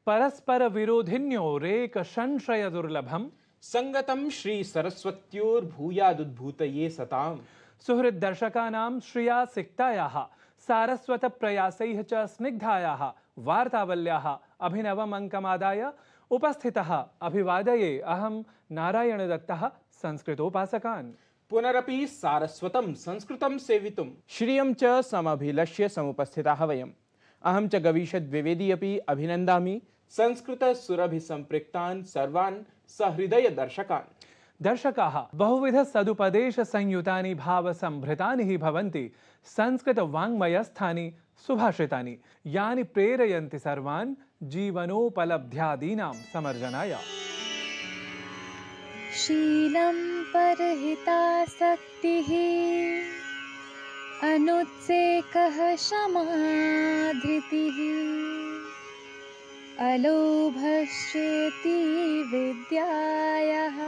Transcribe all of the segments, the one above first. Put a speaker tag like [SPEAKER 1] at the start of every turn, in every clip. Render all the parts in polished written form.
[SPEAKER 1] परस्पर विरोधिन्यो रेक संशय दुर्लभम
[SPEAKER 2] संगतम श्री सरस्वत्योर्भूयादुद्भूतये सताम।
[SPEAKER 1] सुहृद दर्शकानां श्रिया सिक्तायाः सारस्वत प्रयासैः च स्निग्धायाः वार्तावल्याः अभिनवम् अंकमादाय उपस्थितः अभिवादये अहं नारायणदत्तः संस्कृतोपासकान्।
[SPEAKER 2] पुनरपि सारस्वतं संस्कृतं सेवितुं श्रियं च समभिलक्ष्य समुपस्थिताः वयम्। अहं च गवीषद्विवेदी अपि अभिनन्दामि संस्कृतसुरभिसम्पृक्तान् सर्वान् सहृदय दर्शकान्।
[SPEAKER 1] दर्शकाः बहुविध सदुपदेश संयुतानि भाव संभृतानि हि भवन्ति संस्कृत वाङ्मयस्थानि सुभाषितानि यानि प्रेरयन्ति सर्वान् जीवनोपलब्ध्यादीनां समर्जनाय।
[SPEAKER 3] शीलं परहितासक्तिः अनुत्सेकः क्षमा धृतिः अलोभश्चेति विद्यायाः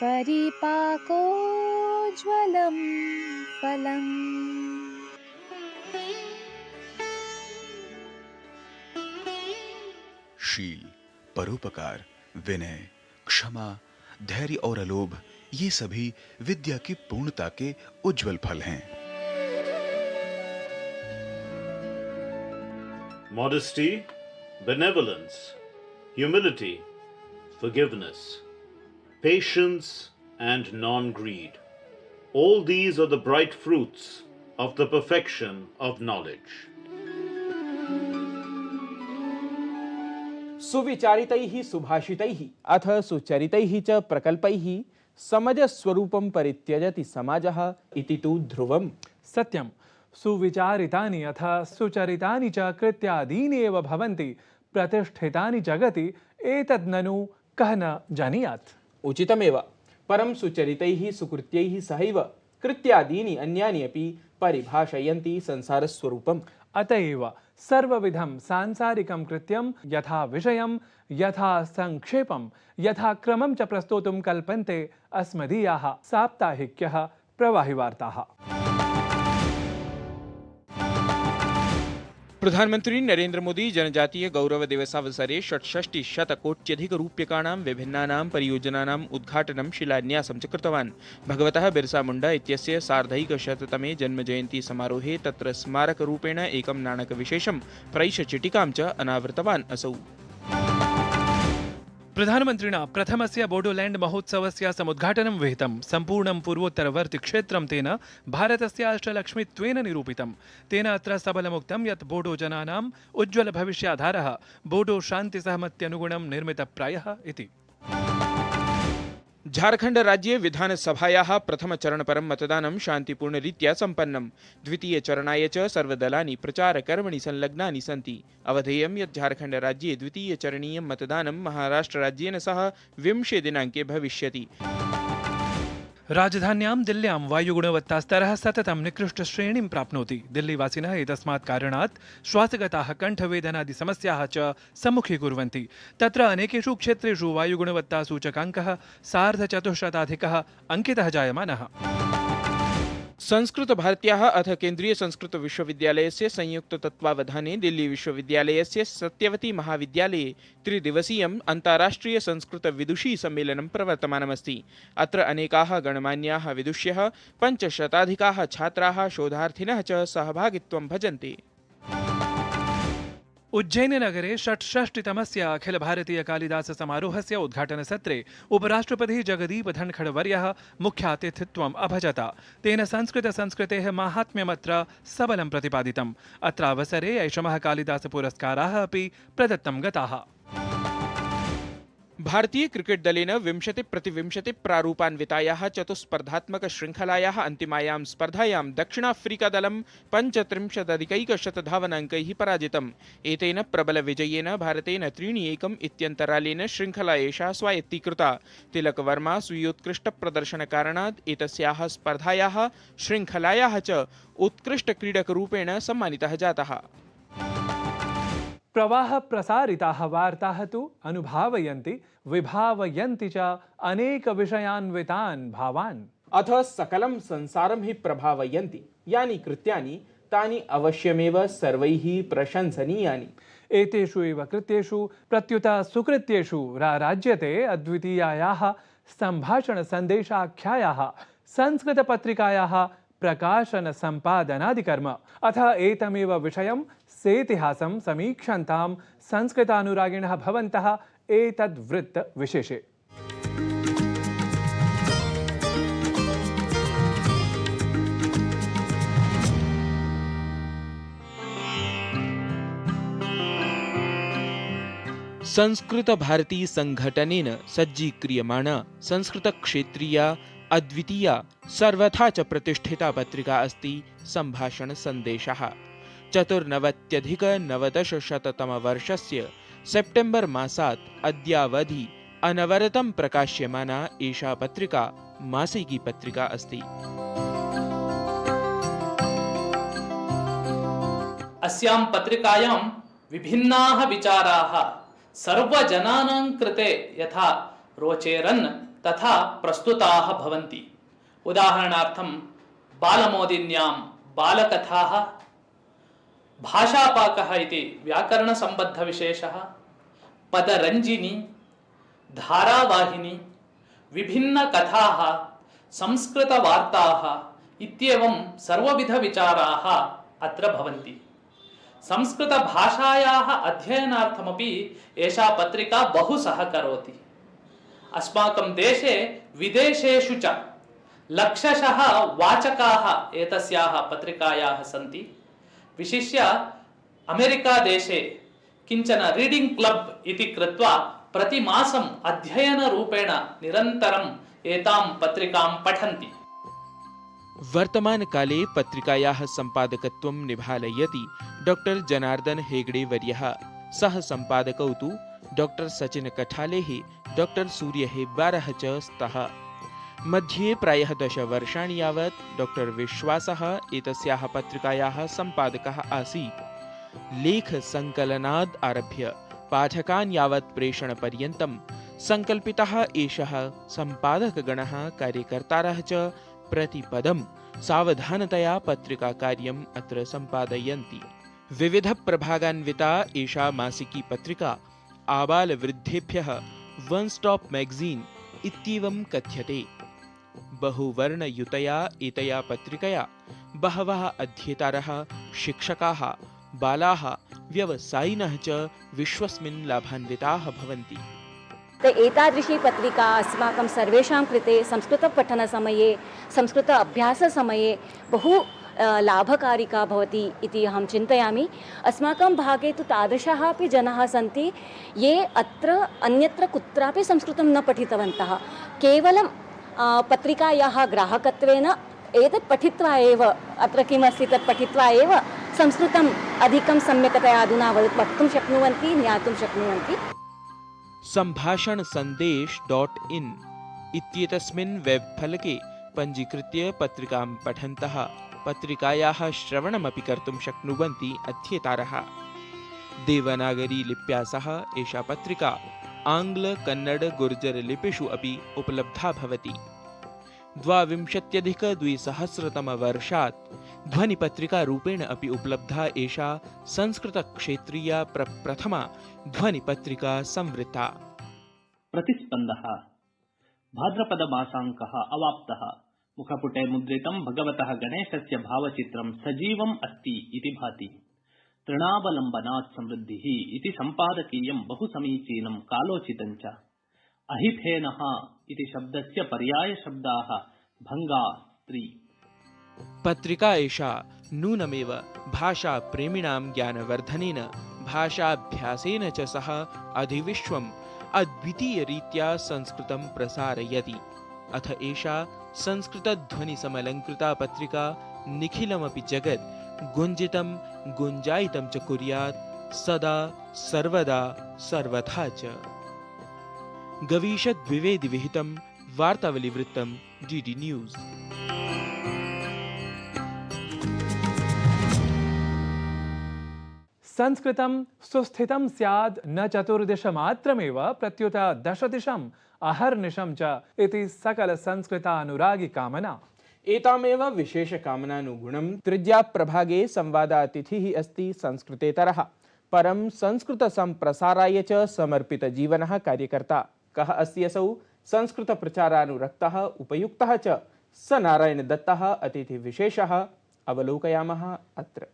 [SPEAKER 3] परिपाकोज्ज्वलं फलम्।
[SPEAKER 4] शील, परोपकार, विनय, क्षमा, धैर्य और अलोभ ये सभी विद्या की पूर्णता के उज्जवल फल हैं।
[SPEAKER 5] Modesty, benevolence, humility, forgiveness, patience, and non-greed. All these are the bright fruits of the perfection of knowledge.
[SPEAKER 2] सुविचारितैः सुभाषितैः अथ सुचरितैः च प्रकल्पैः समजस्वरूपं परित्यजति समाजः इति तु ध्रुवम्।
[SPEAKER 1] सत्यं सुविचारितानि अथ सुचरितानि च कृत्यादीनि एव भवन्ति प्रतिष्ठितानि जगति एतद् ननु कः न जानीयात्।
[SPEAKER 2] उचितमेव, परं सुचरितैः सुकृत्यैः सहैव कृत्यादीनि अन्यानि अपि परिभाषयन्ति संसारस्वरूपम्।
[SPEAKER 1] अतएव सर्वविधं सांसारिकं कृत्यं यथा विषयं यथा संक्षेपं यथा क्रमं च प्रस्तोतुं कल्पन्ते अस्मदीयाः साप्ताहिक्यः प्रवाहिवार्ताः।
[SPEAKER 2] प्रधानमंत्री नरेंद्र मोदी जनजातीय गौरव दिवसावसरे 68,000,कोट्यधिकरूप्यकाणां विभिन्नानां परियोजनानाम् उद्घाटनं शिलान्यासं च कृतवान्। भगवतः बिरसा मुण्डा इत्यस्य सार्धैकशततमे जन्मजयन्ती समारोहे तत्र स्मारकरूपेण एकं नाणकविशेषं प्रैषचिटिकां च अनावृतवान् असौ।
[SPEAKER 1] प्रधानमन्त्रिणा प्रथमस्य बोडोलैंड महोत्सवस्य समुद्घाटनं विहितं। सम्पूर्णं पूर्वोत्तरवर्ति क्षेत्रं तेन भारतस्य अष्टलक्ष्मित्वेन निरूपितं। तेन अत्र सबलमुक्तं यत् बोडो जनानाम् उज्ज्वल भविष्याधारः बोडो शान्तिसहमत्यनुगुणं निर्मितप्रायः इति।
[SPEAKER 2] झारखंड राज्ये विधानसभायाः प्रथमचरणपरं मतदानं शान्तिपूर्णरीत्या सम्पन्नम्। द्वितीयचरणाय च सर्वदलानि प्रचारकर्मणि संलग्नानि सन्ति। अवधेयं यत् झारखंड राज्ये द्वितीयचरणीयं मतदानं महाराष्ट्रराज्येन सह 20 दिनाङ्के भविष्यति।
[SPEAKER 1] राजधान्यां दिल्ल्यां वायुगुणवत्तास्तरः सततं निकृष्टश्रेणीं प्राप्नोति। दिल्लीवासिनः एतस्मात् कारणात् श्वासगताः कण्ठवेदनादि समस्याः च सम्मुखीकुर्वन्ति। तत्र अनेकेषु क्षेत्रेषु वायुगुणवत्तासूचकाङ्कः 450 अंकितः जायमानः।
[SPEAKER 2] संस्कृत भारत्याः अथ केन्द्रीय संस्कृत विश्वविद्यालयस्य संयुक्त तत्त्वावधाने दिल्ली विश्वविद्यालयस्य सत्यवती महाविद्यालये त्रिदिवसीयम् अन्ताराष्ट्रिय संस्कृत विदुषी सम्मेलनं प्रवर्तमानमस्ति। अत्र अनेकाः गणमान्याः विदुष्यः 500 छात्राः शोधार्थिनः च सहभागित्वं भजन्ते।
[SPEAKER 1] उज्जैन नगरे 68तमस्य अखिल भारतीय कालिदास समारोहस्य उद्घाटनसत्रे उपराष्ट्रपतिः जगदीप धनखड़वर्यः मुख्यातिथित्वम् अभजत। तेन संस्कृतेः माहात्म्यमत्र सबलं प्रतिपादितम्। अत्रावसरे ऐषमः कालिदास पुरस्काराः अपि प्रदत्तं गताः।
[SPEAKER 2] भारतीय क्रिकेट दलेन 20-20 प्रारूपान्वितायाः चतुस्पर्धात्मक श्रृङ्खलायाः अन्तिमायां स्पर्धायां दक्षिणाफ्रीकादलं 35 धावनाङ्कैः पराजितम्। एतेन प्रबलविजयेन भारतेन 3-1 इत्यन्तरालेन श्रृङ्खला एषा स्वायत्तीकृता। तिलकवर्मा स्वीयोत्कृष्टप्रदर्शनकारणात् एतस्याः स्पर्धायाः श्रृङ्खलायाः च उत्कृष्टक्रीडकरूपेण सम्मानितः जातः।
[SPEAKER 1] प्रवाह प्रसारिताः वार्ताः तु अनुभावयन्ति विभावयन्ति च अनेक विषयान्वितान् भावान्।
[SPEAKER 2] अथ सकलं संसारं हि प्रभावयन्ति यानि कृत्यानि तानि अवश्यमेव सर्वैः प्रशंसनीयानि।
[SPEAKER 1] एतेषु एव कृत्येषु प्रत्युत सुकृत्येषु राराज्यते अद्वितीयायाः सम्भाषणसन्देशाख्यायाः संस्कृतपत्रिकायाः प्रकाशनसम्पादनादिकर्म। अथ एतमेव विषयं सेतिहासं समीक्षन्तां संस्कृतानुरागिणः भवन्तः एतद्वृत्तविशेषे।
[SPEAKER 2] संस्कृत भारती संघटनेन सज्जीक्रियमाणा संस्कृत क्षेत्रीया अद्वितीया सर्वथा च प्रतिष्ठिता पत्रिका अस्ति सम्भाषण सन्देशः। 94,990-तमवर्षस्य सेप्टेम्बर् मासात् अद्यावधि अनवरतं प्रकाश्यमाना एषा पत्रिका मासिकी पत्रिका अस्ति।
[SPEAKER 6] अस्यां पत्रिकायां विभिन्नाः विचाराः सर्वजनानां कृते यथा रोचेरन् तथा प्रस्तुताः भवन्ति। उदाहरणार्थं बालमोदिन्यां बालकथाः, भाषापाकः इति व्याकरणसम्बद्धविशेषः, पदरञ्जिनी, धारावाहिनी, विभिन्नकथाः, संस्कृतवार्ताः इत्येवं सर्वविधविचाराः अत्र भवन्ति। संस्कृतभाषायाः अध्ययनार्थमपि एषा पत्रिका बहु सहकरोति। अस्माकं देशे विदेशेषु च लक्षशः वाचकाः एतस्याः पत्रिकायाः सन्ति। विशिष्य अमेरिका देशे किञ्चन रीडिंग क्लब् इति कृत्वा प्रतिमासम् अध्ययनरूपेण निरन्तरम् एतां पत्रिकां पठन्ति।
[SPEAKER 2] वर्तमानकाले पत्रिकायाः सम्पादकत्वं निभालयति डॉक्टर जनार्दन हेगड़े वर्यः। सह सम्पादकौ तु डॉक्टर सचिन कठालेः, डॉक्टर सूर्य हेब्बारः च स्तः। मध्ये प्रायः 10 वर्षाणि यावत् डॉक्टर विश्वासः एतस्याः पत्रिकायाः सम्पादकः आसीत्। लेखसङ्कलनाद् आरभ्य पाठकान् यावत् प्रेषणपर्यन्तं सङ्कल्पितः एषः सम्पादकगणः कार्यकर्तारः च प्रतिपदं सावधानतया पत्रिकाकार्यम् अत्र सम्पादयन्ति। विविधप्रभागान्विता एषा मासिकी पत्रिका आबालवृद्धेभ्यः वन स्टॉप मैगजीन् इत्येवं कथ्यते। बहुवर्णयुतया एतया पत्रिकया बहवः अध्येतारः, शिक्षकाः, बालाः, व्यवसायिनः च विश्वस्मिन् लाभान्विताः भवन्ति।
[SPEAKER 7] एतादृशी पत्रिका अस्माकं सर्वेषां कृते संस्कृतपठनसमये, संस्कृत अभ्याससमये बहु लाभकारिका भवति इति अहं चिन्तयामि। अस्माकं भागे तु तादृशाः अपि जनाः सन्ति ये अत्र अन्यत्र कुत्रापि संस्कृतं न पठितवन्तः। केवलं पत्रिकायाः ग्राहकत्वेन एतत् पठित्वा एव, अत्र किमस्ति तत् पठित्वा एव संस्कृतम् अधिकं सम्यक्तया अधुना वक्तुं शक्नुवन्ति, ज्ञातुं शक्नुवन्ति।
[SPEAKER 2] सम्भाषणसन्देश.in इत्येतस्मिन् वेब् फलके पञ्जीकृत्य पत्रिकां पठन्तः पत्रिकायाः श्रवणमपि कर्तुं शक्नुवन्ति अध्येतारः। देवनागरी लिप्या सह एषा पत्रिका आङ्ग्ल, कन्नड, गुर्जर लिपिषु अपि उपलब्धा भवति। 22,200 ध्वनिपत्रिकारूपेण अपि उपलब्धा एषा संस्कृतक्षेत्रीया प्रथमा ध्वनिपत्रिका संवृत्ता।
[SPEAKER 8] प्रतिस्पन्दः भाद्रपदमासाङ्कः अवाप्तः। मुखपुटे मुद्रितं भगवतः गणेशस्य भावचित्रं सजीवम् अस्ति इति भाति। तृणावलम्बनात् समृद्धिः इति सम्पादकीयं बहु समीचीनं कालोचितं च। अहिफेनः इति शब्दस्य पर्यायशब्दाः भङ्गा, स्त्री।
[SPEAKER 2] पत्रिका एषा नूनमेव भाषाप्रेमिणां ज्ञानवर्धनेन, भाषाभ्यासेन च सह अधिविश्वम् अद्वितीयरीत्या संस्कृतं प्रसारयति। अथ एषा संस्कृतध्वनिसमलङ्कृता पत्रिका निखिलमपि जगत् गुञ्जितं गुञ्जायितं च कुर्यात् सदा सर्वदा सर्वथा च। गवीषद्विवेदिविहितं वार्तावलिवृत्तं डीडी न्यूज़।
[SPEAKER 1] संस्कृतं सुस्थितं स्याद् न चतुर्दिशमात्रमेव प्रत्युत 10 दिशम् अहर्निशं च इति सकल संस्कृतानुरागी कामना।
[SPEAKER 2] एतामेव विशेषकामनानुगुणं तृतीयाप्रभागे संवादातिथिः अस्ति संस्कृतेतरः परं संस्कृतसम्प्रसाराय च समर्पितजीवनः कार्यकर्ता। कः अस्ति असौ संस्कृतप्रचारानुरक्तः उपयुक्तः च स नारायणदत्तः अतिथिविशेषः अवलोकयामः अत्र।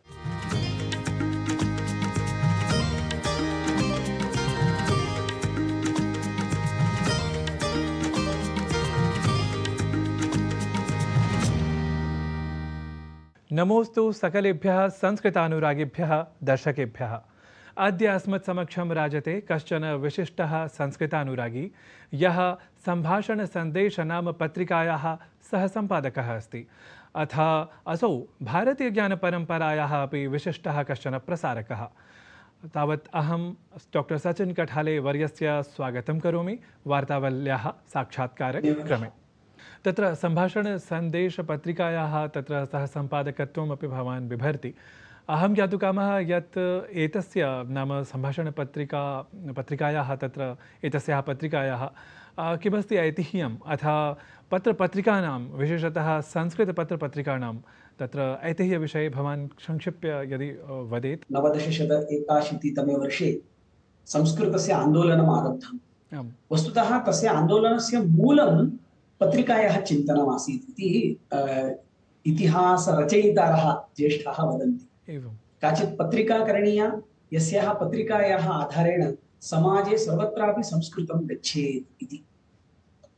[SPEAKER 1] नमोस्तु सकलेभ्यः संस्कृतानुरागिभ्यः दर्शकेभ्यः। अद्य अस्मत्समक्षं राजते कश्चन विशिष्टः संस्कृतानुरागी, यः सम्भाषणसन्देश नाम पत्रिकायाः सह सम्पादकः अस्ति। अथ असौ भारतीयज्ञानपरम्परायाः अपि विशिष्टः कश्चन प्रसारकः। तावत् अहं डॉक्टर सचिन कठाले वर्यस्य स्वागतं करोमि वार्तावल्याः साक्षात्कारक्रमे। तत्र सम्भाषणसन्देशपत्रिकायाः तत्र सह सम्पादकत्वमपि भवान् बिभर्ति। अहं ज्ञातुकामः यत् एतस्य नाम पत्रिकायाः तत्र एतस्याः पत्रिकायाः किमस्ति ऐतिह्यम् अथ पत्रपत्रिकानां विशेषतः संस्कृतपत्रपत्रिकाणां तत्र ऐतिह्यविषये भवान् संक्षिप्य यदि वदेत्।
[SPEAKER 9] 1981 वर्षे संस्कृतस्य आन्दोलनम् आरब्धम्। वस्तुतः तस्य आन्दोलनस्य मूलं पत्रिकायाः चिन्तनमासीत् इति इतिहासरचयितारः ज्येष्ठाः वदन्ति। काचित् पत्रिका करणीया, यस्याः पत्रिकायाः आधारेण समाजे सर्वत्रापि संस्कृतं गच्छेत् इति।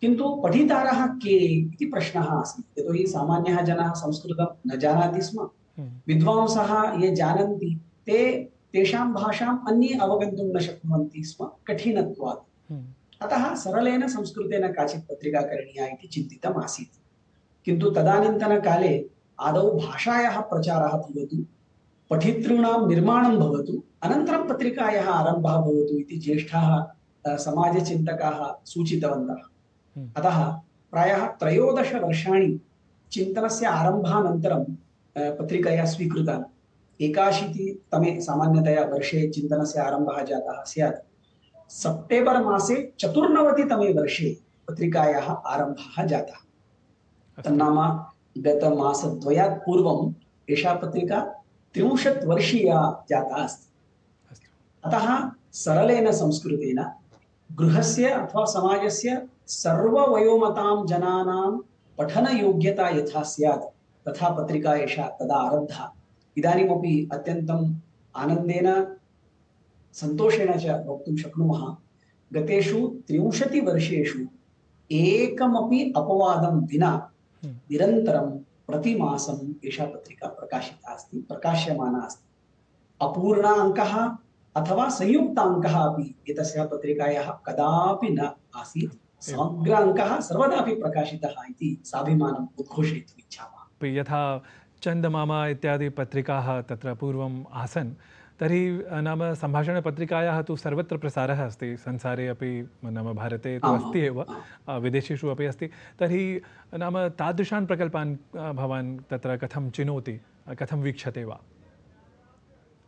[SPEAKER 9] किन्तु पठितारः के इति प्रश्नः आसीत्। यतोहि सामान्यः जनाः संस्कृतं न जानाति स्म। विद्वांसः ये जानन्ति तेषां भाषाम् अन्ये अवगन्तुं न शक्नुवन्ति स्म कठिनत्वात्। अतः सरलेन संस्कृतेन काचित् पत्रिका करणीया इति चिन्तितम् आसीत्। किन्तु तदानीन्तनकाले आदौ भाषायाः प्रचारः भवतु, पठितॄणां निर्माणं भवतु, अनन्तरं पत्रिकायाः आरम्भः भवतु इति ज्येष्ठाः समाजचिन्तकाः सूचितवन्तः। अतः प्रायः 13 वर्षाणि चिन्तनस्य आरम्भानन्तरं पत्रिकया स्वीकृता। 81 सामान्यतया वर्षे चिन्तनस्य आरम्भः जातः स्यात्। सेप्टेम्बर् मासे 94 वर्षे पत्रिकायाः आरम्भः जातः। तन्नाम गतमासद्वयात् पूर्वम् एषा पत्रिका 30 वर्षीया जाता अस्ति। अतः सरलेन संस्कृतेन गृहस्य अथवा समाजस्य सर्ववयोमतां जनानां पठनयोग्यता यथा स्यात् तथा पत्रिका एषा तदा आरब्धा। इदानीमपि अत्यन्तम् आनन्देन सन्तोषेण च वक्तुं शक्नुमः, गतेषु 30 वर्षेषु एकमपि अपवादं विना निरन्तरं प्रतिमासम् एषा पत्रिका प्रकाशिता अस्ति, प्रकाश्यमाना अस्ति। अपूर्ण अङ्कः अथवा संयुक्त अङ्कः अपि एतस्याः पत्रिकायाः कदापि न आसीत्। समग्र अङ्कः सर्वदापि प्रकाशितः इति स्वाभिमानम् उद्घोषयितुम् इच्छामः।
[SPEAKER 1] यथा चन्दमामा इत्यादि पत्रिकाः तत्र पूर्वम् आसन्, तर्हि नाम सम्भाषणपत्रिकायाः तु सर्वत्र प्रसारः अस्ति, संसारे अपि नाम भारते तु अस्ति एव, विदेशेषु अपि अस्ति। तर्हि नाम तादृशान् प्रकल्पान् भवान् तत्र कथं चिनोति, कथं वीक्षते वा?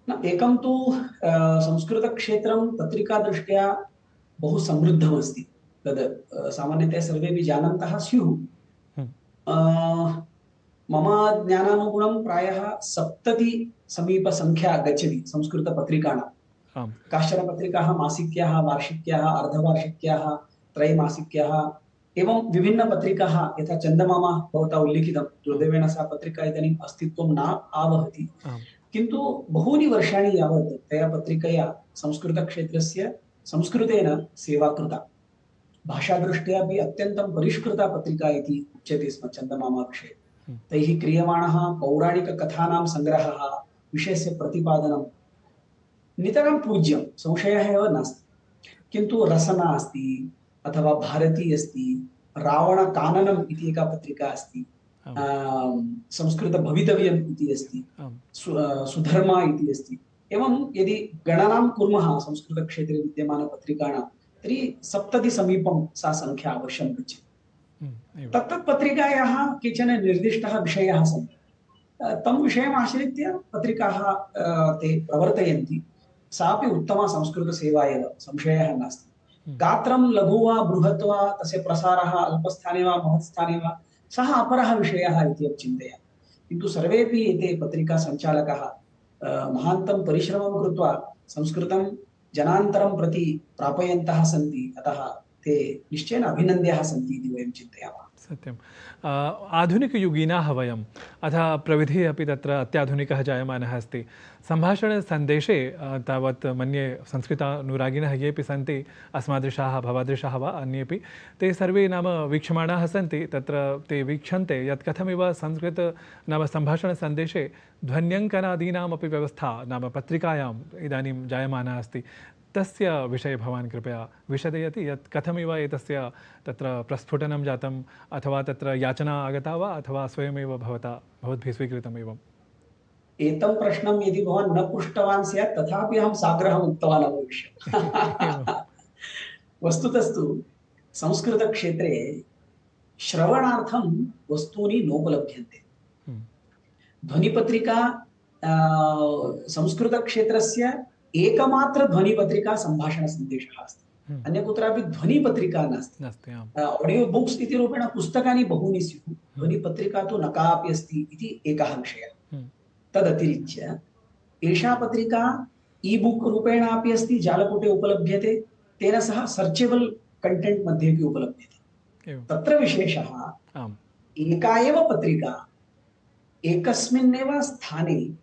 [SPEAKER 9] न, एकं तु संस्कृतक्षेत्रं पत्रिकादृष्ट्या बहु समृद्धमस्ति। तद् सामान्यतया सर्वेपि जानन्तः स्युः। मम ज्ञानानुगुणं प्रायः 70 समीपसंख्या गच्छति संस्कृतपत्रिकाणां। काश्चन पत्रिकाः मासिक्याः, वार्षिक्याः, अर्धवार्षिक्याः, त्रैमासिक्याः, एवं विभिन्नपत्रिकाः यथा चन्दमामा भवता उल्लिखितं, दुर्दैवेन सा पत्रिका इदानीम् अस्तित्वं न आवहति। किन्तु बहूनि वर्षाणि यावत् तया पत्रिकया संस्कृतक्षेत्रस्य संस्कृतेन सेवा कृता। भाषादृष्ट्या अपि अत्यन्तं परिष्कृता पत्रिका इति उच्यते स्म चन्दमामा विषये। तैः क्रियमाणः पौराणिककथानां सङ्ग्रहः, विषयस्य प्रतिपादनं नितरां पूज्यं, संशयः एव नास्ति। किन्तु रसना अस्ति अथवा भारती अस्ति, रावणकाननम् इति एका पत्रिका अस्ति, संस्कृतभवितव्यम् इति अस्ति, सुधर्मा इति अस्ति। एवं यदि गणनां कुर्मः संस्कृतक्षेत्रे विद्यमानपत्रिकाणां, तर्हि 70 समीपं सा संख्या अवश्यं गच्छति। तत्तत् पत्रिकायाः केचन निर्दिष्टः विषयाः सन्ति, तं विषयम् आश्रित्य पत्रिकाः ते प्रवर्तयन्ति। सापि उत्तमा संस्कृतसेवा एव, संशयः नास्ति। गात्रं लघु वा बृहत् वा तस्य प्रसारः अल्पस्थाने वा महत्स्थाने वा सः अपरः विषयः इति अहं चिन्तयामि। किन्तु सर्वेपि एते पत्रिकासञ्चालकाः महान्तं परिश्रमं कृत्वा संस्कृतं जनान्तरं प्रति प्रापयन्तः सन्ति। अतः ते निश्चयेन अभिनन्द्याः सन्ति इति वयं चिन्तयामः।
[SPEAKER 1] सत्यम्। आधुनिकयुगिनाः वयम्, अतः प्रविधिः अपि तत्र अत्याधुनिकः जायमानः अस्ति। सम्भाषणसन्देशे तावत् मन्ये संस्कृतानुरागिणः येऽपि सन्ति, अस्मादृशाः भवादृशाः वा अन्येपि, ते सर्वे नाम वीक्षमाणाः सन्ति। तत्र ते वीक्षन्ते यत् कथमिव संस्कृत नाम सम्भाषणसन्देशे ध्वन्यङ्कनादीनामपि व्यवस्था नाम पत्रिकायाम् इदानीं जायमाना अस्ति। तस्य विषये भवान् कृपया विशदयति यत् कथमिव एतस्य तत्र प्रस्फुटनं जातम्, अथवा तत्र याचना आगता वा, अथवा स्वयमेव भवद्भिः स्वीकृतम् एवम्?
[SPEAKER 9] एतं प्रश्नं यदि भवान् न पृष्टवान् स्यात् तथापि अहं साग्रहम् उक्तवान् अभविष्यम्। वस्तुतस्तु संस्कृतक्षेत्रे श्रवणार्थं वस्तूनि नोपलभ्यन्ते। ध्वनिपत्रिका संस्कृतक्षेत्रस्य एकमात्र ध्वनिपत्रिका सम्भाषणसन्देशः अस्ति। अन्य कुत्रापि ध्वनिपत्रिका नास्ति। ऑडियो बुक्स् इति रूपेण पुस्तकानि बहूनि स्युः, ध्वनिपत्रिका तु न कापि अस्ति इति एकः विषयः। तदतिरिच्य एषा पत्रिका ई बुक् रूपेण अपि अस्ति, जालपुटे उपलभ्यते, तेन सह सर्चेबल कंटेंट मध्येपि उपलभ्यते। तत्र विशेषः एका एव पत्रिका एकस्मिन्नेव स्थाने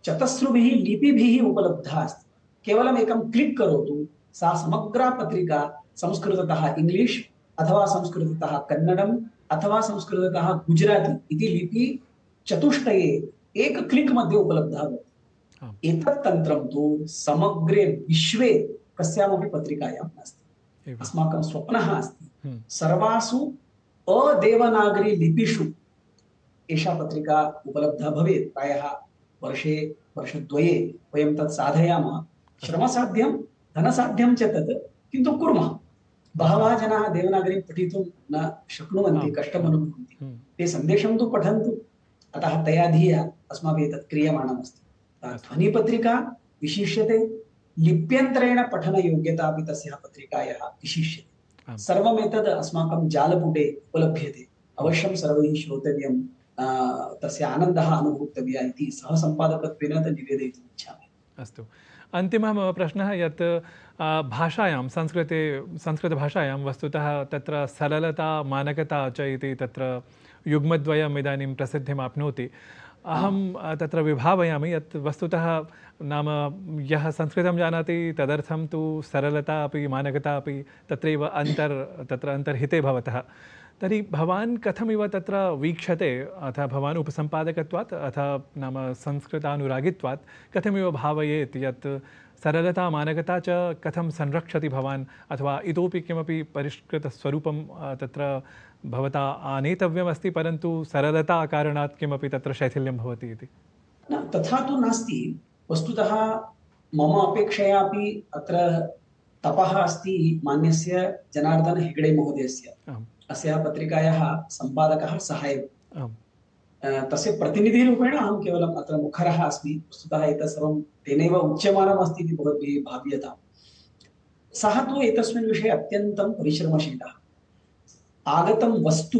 [SPEAKER 9] चतस्रुभिः लिपिभिः उपलब्धा अस्ति। केवलम् एकं क्लिक् करोतु, सा समग्रा पत्रिका संस्कृततः इंग्लिश अथवा संस्कृततः कन्नडम् अथवा संस्कृततः गुजराती इति लिपि चतुष्टये एक क्लिक मध्ये उपलब्धः भवति। एतत् तन्त्रं तु समग्रे विश्वे कस्यामपि पत्रिकायां नास्ति। अस्माकं स्वप्नः अस्ति सर्वासु अदेवनागरी लिपिषु एषा पत्रिका उपलब्धा भवेत्। प्रायः वर्षद्वये वयं तत् साधयामः। श्रमसाध्यं धनसाध्यं च तत्, किन्तु कुर्मः। बहवः जनाः देवनागरीं पठितुं न शक्नुवन्ति, कष्टम् अनुभवन्ति। ते सन्देशं तु पठन्तु, अतः तया धिया अस्माभिः तत् क्रियमाणमस्ति। ध्वनिपत्रिका विशिष्यते, लिप्यन्तरेण पठनयोग्यता अपि तस्याः पत्रिकायाः विशिष्यते। सर्वमेतद् अस्माकं जालपुटे उपलभ्यते। अवश्यं सर्वैः श्रोतव्यं, तस्य आनन्दः अनुभोक्तव्यः इति सह सम्पादकत्वेन तद् निवेदयितुम् इच्छामि।
[SPEAKER 1] अस्तु। अन्तिमः मम प्रश्नः यत् भाषायां संस्कृतभाषायां वस्तुतः तत्र सरलता मानकता च इति तत्र युग्मद्वयम् इदानीं प्रसिद्धिम् आप्नोति। अहं तत्र विभावयामि यत् वस्तुतः नाम यः संस्कृतं जानाति तदर्थं तु सरलता अपि मानकता अपि तत्रैव अन्तर्हिते भवतः। तर्हि भवान् कथमिव तत्र वीक्षते, अथ भवान् उपसम्पादकत्वात् अथ नाम संस्कृतानुरागित्वात् कथमिव भावयेत् यत् सरलता मानकता च कथं संरक्षति भवान्, अथवा इतोपि किमपि परिष्कृतस्वरूपं तत्र भवता आनेतव्यमस्ति परन्तु सरलता कारणात् किमपि तत्र शैथिल्यं भवति इति?
[SPEAKER 9] तथा तु नास्ति। वस्तुतः मम अपेक्षया अपि अत्र तपः अस्ति मान्यस्य जनार्दन हेगडे महोदयस्य। अस्याः पत्रिकायाः सम्पादकः सः एव। तस्य प्रतिनिधिरूपेण अहं केवलम् अत्र मुखरः अस्मि। वस्तुतः एतत् सर्वं तेनैव उच्यमानम् अस्ति इति भवद्भिः भाव्यताम्। सः तु एतस्मिन् विषये अत्यन्तं परिश्रमशीलः। आगतं वस्तु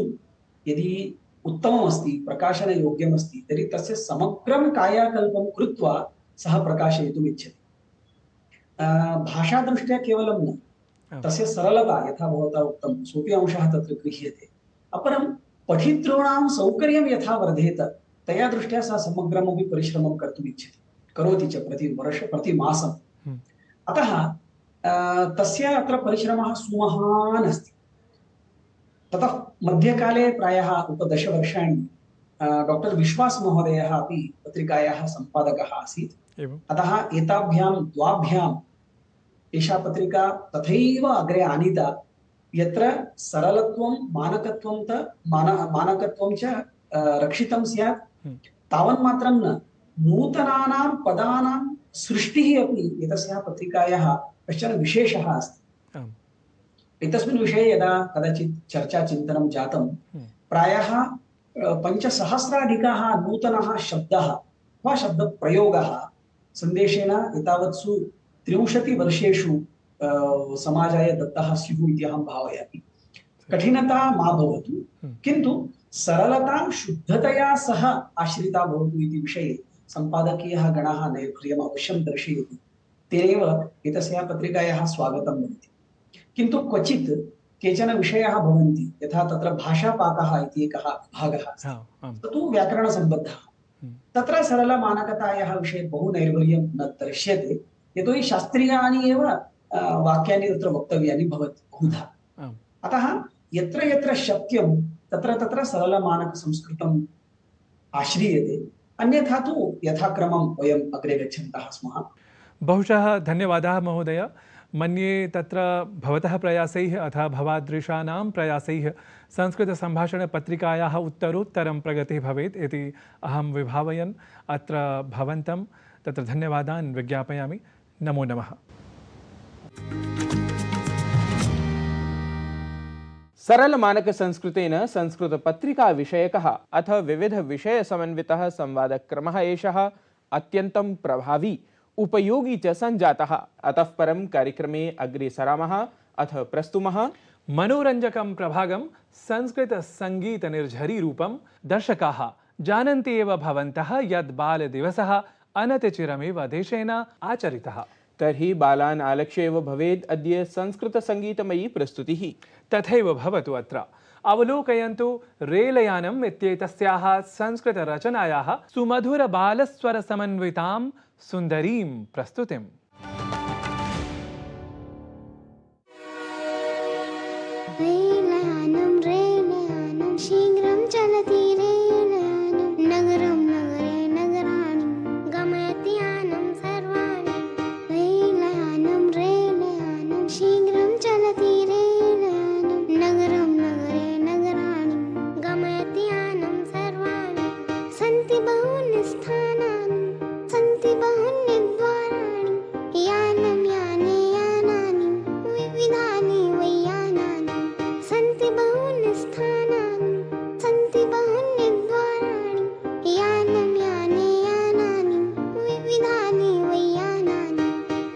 [SPEAKER 9] यदि उत्तमम् अस्ति, प्रकाशनयोग्यम् अस्ति, तर्हि तस्य समग्रं कायाकल्पं कृत्वा सः प्रकाशयितुम् इच्छति। भाषादृष्ट्या केवलं न, तस्य सरलता यथा भवता उक्तं सोऽपि अंशः तत्र गृह्यते। अपरं पठितॄणां सौकर्यं यथा वर्धेत तया दृष्ट्या सः समग्रमपि परिश्रमं कर्तुम् इच्छति, करोति च प्रतिमासम्। अतः तस्य अत्र परिश्रमः सुमहान् अस्ति। ततः मध्यकाले प्रायः 10 वर्षाणि डॉक्टर विश्वास महोदयः अपि पत्रिकायाः सम्पादकः आसीत्। अतः एताभ्यां द्वाभ्याम् एषा पत्रिका तथैव अग्रे आनीता यत्र सरलत्वं मानकत्वं च रक्षितं स्यात्। तावन्मात्रं न, नूतनानां पदानां सृष्टिः अपि एतस्याः पत्रिकायाः कश्चन विशेषः अस्ति। एतस्मिन् विषये यदा कदाचित् चर्चा चिन्तनं जातं, प्रायः 5,000 नूतनः शब्दः वा शब्दप्रयोगः सन्देशेन एतावत्सु 30 वर्षेषु समाजाय दत्तः स्युः इति अहं भावयामि। कठिनता मा भवतु, किन्तु सरलतां शुद्धतया सह आश्रिता भवतु इति विषये सम्पादकीयः गणः नैर्भर्यम् अवश्यं दर्शयति। तेनैव एतस्याः पत्रिकायाः स्वागतं भवति। किन्तु क्वचित् केचन विषयाः भवन्ति, यथा तत्र भाषापाकः इति एकः भागः अस्ति, तत्तु व्याकरणसम्बद्धः। तत्र सरलमानकतायाः विषये बहु नैर्भर्यं न दर्श्यते, यतोहि शास्त्रीयानि एव वाक्यानि तत्र वक्तव्यानि भवति बहुधा। अतः यत्र यत्र शक्यं तत्र तत्र सरलमानकसंस्कृतम् आश्रीयते, अन्यथा तु यथाक्रमं वयम् अग्रे गच्छन्तः स्मः।
[SPEAKER 1] बहुशः धन्यवादाः महोदय। मन्ये तत्र भवतः प्रयासैः अथवा भवादृशानां प्रयासैः संस्कृतसम्भाषणपत्रिकायाः उत्तरोत्तरं प्रगतिः भवेत् इति अहं विभावयन् अत्र भवन्तं तत्र धन्यवादान् विज्ञापयामि। नमो नमः।
[SPEAKER 2] सरल मानक संस्कृतेन संस्कृत पत्रिका विषयकः अथ विविध विषय समन्वितः संवादक्रमः एषः अत्यन्तं प्रभावी उपयोगी च सञ्जातः। अतः परं कार्यक्रमे अग्रे सरामः। अथ प्रस्तुमः
[SPEAKER 1] मनोरञ्जकं प्रभागं संस्कृत संगीत निर्झरी रूपं। दर्शकाः जानन्ति एव भवन्तः यद् बालदिवसः अनतिचिरमेव देशेन आचरितः।
[SPEAKER 2] तर्हि बालान् आलक्ष्य एव भवेत् अद्य संस्कृत संगीतमयी प्रस्तुतिः।
[SPEAKER 1] तथैव भवतु। अत्र अवलोकयन्तु रेलयानम् इत्येतस्याः संस्कृतरचनायाः सुमधुरबालस्वरसमन्वितां सुन्दरीं प्रस्तुतिम्।
[SPEAKER 10] रेलयानं रेलयानं शीघ्रं चलति रेलयानं नगरं नगरे नगराणि गमयति यानं सर्वाणि। रेलयानं रेलयानं शीघ्रं चलति रेलयानं नगरं नगरे नगराणि गमयति यानं सर्वाणि। सन्ति बहूनि स्थानानि सन्ति बहूनि द्वाराणि यानं याने यानानि विविधानि वै यानानि। सन्ति बहूनि स्थानानि सन्ति बहूनि द्वाराणि यानं याने यानानि विविधानि वै यानानि।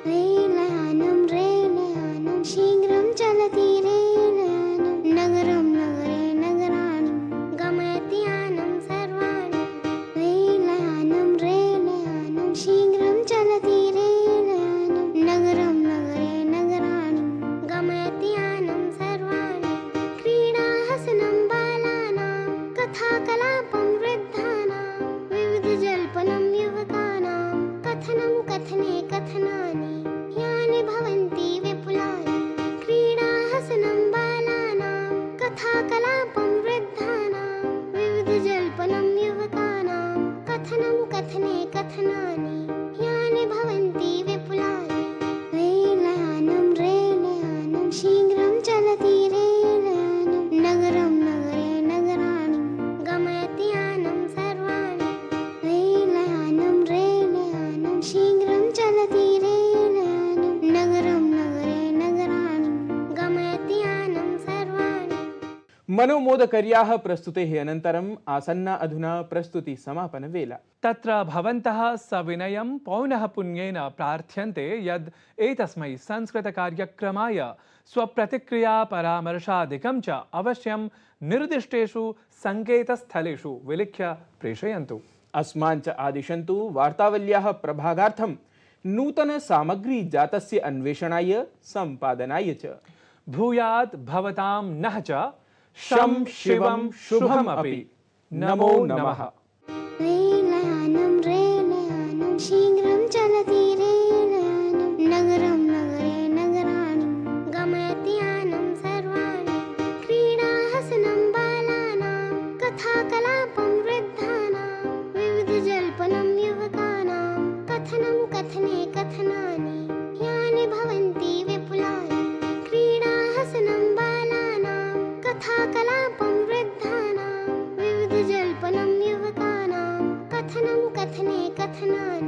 [SPEAKER 10] रेलयानं रेलयानं शीघ्रं चलति रेलयानं नगरं नगरे नगराणि गमयति यानं सर्वाणि। रेलयानं रेलयानं शीघ्रं चलति रेलयानं नगरं नगरे नगराणि गमयति यानं सर्वाणि। क्रीडाहसनं बालानां कथाकलापं वृद्धानां विविधजल्पनं युवकानां कथनं कथने कथनानि यानि भवन्ति विपुलानि। क्रीडाहसनं बालानां कथाकलापं वृद्धानां विविधजल्पनं युवकानां कथनं कथने कथनानि यानि भवन्ति विपुलानि। रेलयानं रेलयानं शीघ्रं चलति रेलयानं नगरं नगरे नगराणि गमयति यानं सर्वाणि। रेलयानं रेलयानं शीघ्रं चलति रेलयानं नगरं नगरे नगराणि गमयति यानं सर्वाणि।
[SPEAKER 2] मनोमोदकर्याः प्रस्तुतेः अनन्तरम् आसन्ना अधुना प्रस्तुति समापनवेला।
[SPEAKER 1] तत्र भवन्तः सविनयं पौनः पुण्येन प्रार्थ्यन्ते यद् एतस्मै संस्कृतकार्यक्रमाय स्वप्रतिक्रिया परामर्शादिकं च अवश्यं निर्दिष्टेषु सङ्केतस्थलेषु विलिख्य प्रेषयन्तु।
[SPEAKER 2] अस्मान् च आदिशन्तु वार्तावल्याः प्रभागार्थं नूतनसामग्री जातस्य अन्वेषणाय सम्पादनाय च।
[SPEAKER 1] भूयात् भवतां नः च शं शिवं शुभमपि। नमो नमः।
[SPEAKER 10] रेलयानं रेलयानं शीघ्रं चलति रेलयानं नगरं नगरे नगराणि गमयति यानं सर्वाणि। क्रीडाहसनं बालानां कथाकलापं वृद्धानां विविधजल्पनं युवकानां कथनं कथने कथनानि यानि भवन्ति विपुलानि। क्रीडाहसनं बालानां कथाकलापं वृद्धानां विविधजल्पनं युवकानां कथनं कथने कथनानि